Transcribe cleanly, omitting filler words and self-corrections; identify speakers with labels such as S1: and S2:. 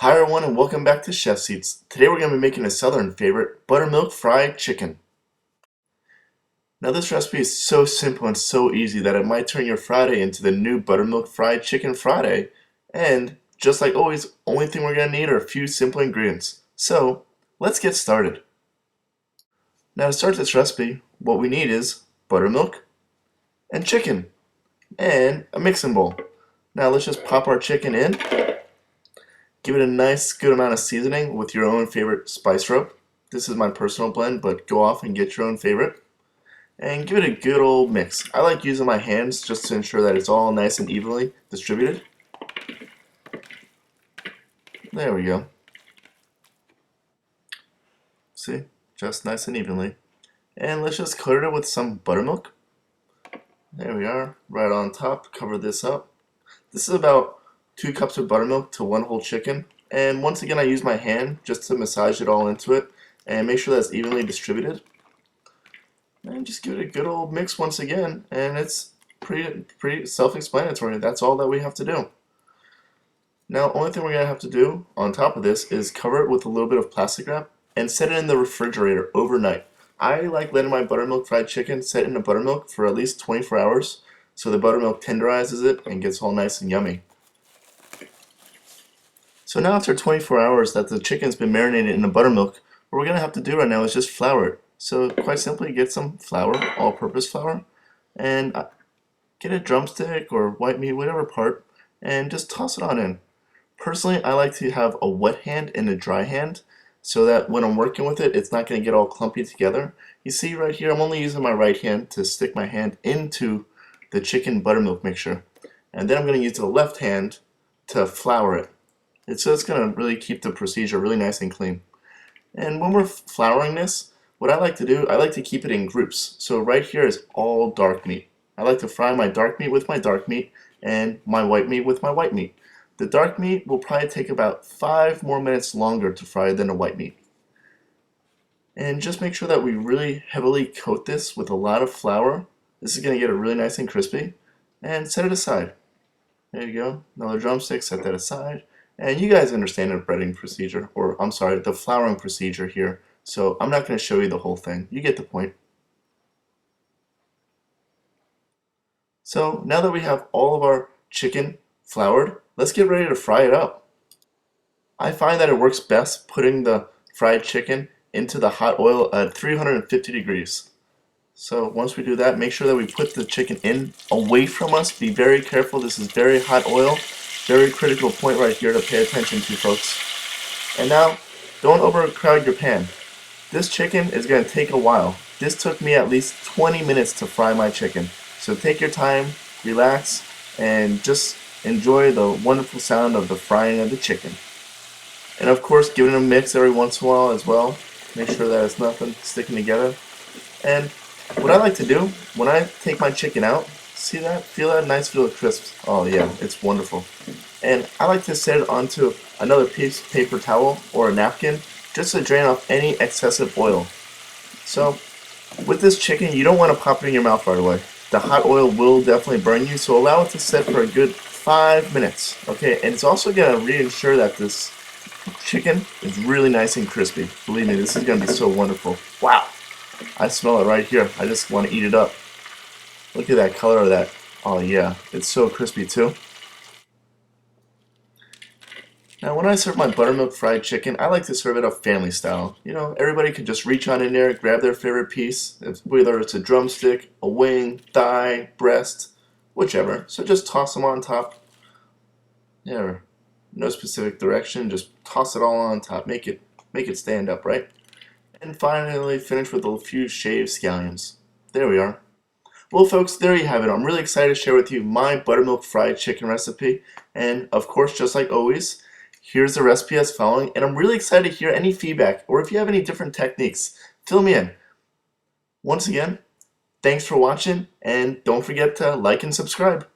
S1: Hi everyone and welcome back to Chef Seats. Today we're going to be making a southern favorite, buttermilk fried chicken. Now this recipe is so simple and so easy that it might turn your Friday into the new buttermilk fried chicken Friday. And just like always, only thing we're going to need are a few simple ingredients. So let's get started. Now to start this recipe, what we need is buttermilk and chicken and a mixing bowl. Now let's just pop our chicken in. Give it a nice good amount of seasoning with your own favorite spice rub. This is my personal blend, but go off and get your own favorite. And give it a good old mix. I like using my hands just to ensure that it's all nice and evenly distributed. There we go. See? Just nice and evenly. And let's just coat it with some buttermilk. There we are, right on top. Cover this up. This is about 2 cups of buttermilk to 1 whole chicken. And once again, I use my hand just to massage it all into it and make sure that's evenly distributed. And just give it a good old mix once again, and it's pretty self-explanatory. That's all that we have to do. Now, only thing we're going to have to do on top of this is cover it with a little bit of plastic wrap and set it in the refrigerator overnight. I like letting my buttermilk fried chicken set in the buttermilk for at least 24 hours so the buttermilk tenderizes it and gets all nice and yummy. So now after 24 hours that the chicken's been marinated in the buttermilk, what we're going to have to do right now is just flour it. So quite simply, get some flour, all-purpose flour, and get a drumstick or white meat, whatever part, and just toss it on in. Personally, I like to have a wet hand and a dry hand so that when I'm working with it, it's not going to get all clumpy together. You see right here, I'm only using my right hand to stick my hand into the chicken buttermilk mixture. And then I'm going to use the left hand to flour it. So it's going to really keep the procedure really nice and clean. And when we're flouring this, what I like to do, I like to keep it in groups. So right here is all dark meat. I like to fry my dark meat with my dark meat and my white meat with my white meat. The dark meat will probably take about 5 more minutes longer to fry than the white meat. And just make sure that we really heavily coat this with a lot of flour. This is going to get it really nice and crispy. And set it aside. There you go. Another drumstick, set that aside. And you guys understand the breading procedure, or I'm sorry, the flouring procedure here. So I'm not going to show you the whole thing. You get the point. So now that we have all of our chicken floured, let's get ready to fry it up. I find that it works best putting the fried chicken into the hot oil at 350 degrees. So once we do that, make sure that we put the chicken in away from us. Be very careful. This is very hot oil. Very critical point right here to pay attention to, folks. And now, don't overcrowd your pan. This chicken is going to take a while. This took me at least 20 minutes to fry my chicken. So take your time, relax, and just enjoy the wonderful sound of the frying of the chicken. And of course, give it a mix every once in a while as well. Make sure that it's nothing sticking together. And what I like to do, when I take my chicken out, see that? Feel that nice feel of crisps. Oh yeah, it's wonderful. And I like to set it onto another piece of paper towel or a napkin just to drain off any excessive oil. So with this chicken, you don't want to pop it in your mouth right away. The hot oil will definitely burn you, so allow it to set for a good 5 minutes. Okay, and it's also going to reassure that this chicken is really nice and crispy. Believe me, this is going to be so wonderful. Wow, I smell it right here. I just want to eat it up. Look at that color of that. Oh yeah, it's so crispy too. Now when I serve my buttermilk fried chicken, I like to serve it up family style. You know, everybody can just reach on in there, grab their favorite piece, whether it's a drumstick, a wing, thigh, breast, whichever. So just toss them on top. Yeah, no specific direction, just toss it all on top. Make it stand up, right? And finally finish with a few shaved scallions. There we are. Well, folks, there you have it. I'm really excited to share with you my buttermilk fried chicken recipe. And of course, just like always, here's the recipe as following. And I'm really excited to hear any feedback, or if you have any different techniques, fill me in. Once again, thanks for watching, and don't forget to like and subscribe.